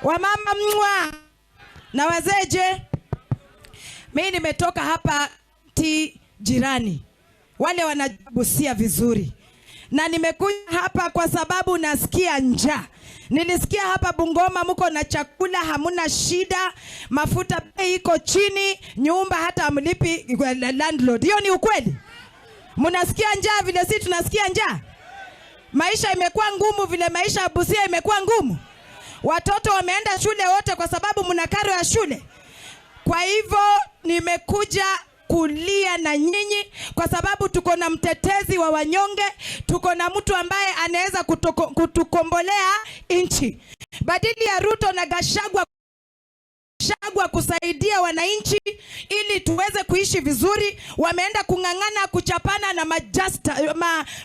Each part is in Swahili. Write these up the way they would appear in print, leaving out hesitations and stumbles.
Wamama mwa na wazeje. Mimi nimetoka hapa jirani. Wale wanabusia vizuri. Na nimekuja hapa kwa sababu nasikia njaa. Nilisikia hapa Bungoma mko na chakula, hamuna shida, mafuta bei iko chini, nyumba hata amlipi landlord. Hiyo ni ukweli? Mnasikia njaa vile sisi tunasikia njaa? Maisha imekuwa ngumu vile maisha ya Busia imekuwa ngumu. Watoto wameenda shule wote kwa sababu mna karo ya shule. Kwa hivyo nimekuja kulia na nyinyi kwa sababu tuko na mtetezi wa wanyonge, tuko na mtu ambaye anaweza kutukombolea nchi. Badili ya Ruto na Gachagua kusaidia wananchi ili tuweze kuishi vizuri, wameenda kungangana kuchapana na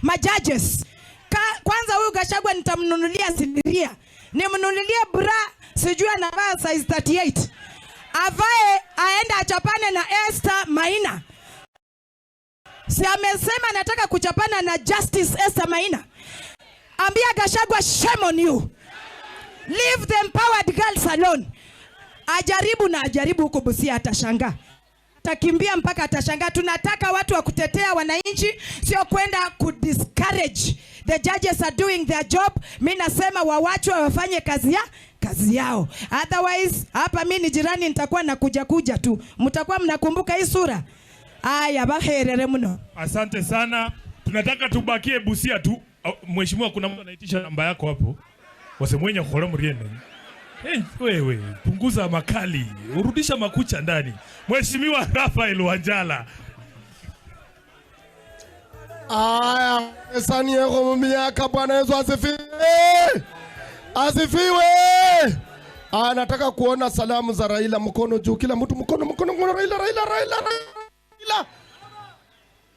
majudges. Kwanza huyu Gachagua nitamnunulia sidiria. Nimnunulie bra sijui anavaa size 38. Avae aenda achapane na Esther Maina. Si amesema anataka kuchapana na Justice Esther Maina. Ambia Gachagua, shame on you. Leave the empowered girls alone. Ajaribu huko Busia atashangaa. Atakimbia mpaka atashangaa. Tunataka watu wa kutetea wananchi, sio kwenda kudiscourage. The judges are doing their job. Mimi nasema wawachwe wafanye kazi yao. Otherwise hapa mimi ni jirani nitakuwa nakuja tu. Mtakuwa mnakumbuka hii sura. Aya baherere mno. Asante sana. Tunataka tubakie Busia tu. Mheshimiwa, kuna mtu anaitisha namba yako hapo. Wasemwenya khora mriende. Wewe punguza makali, urudisha makucha ndani. Mheshimiwa Rafael Wanjala. Aya, esani yego miaka Bwana Yesu asifiwe. Asifiwe. Nataka kuona salamu za Raila, mkono juu, kila mtu mkono Raila.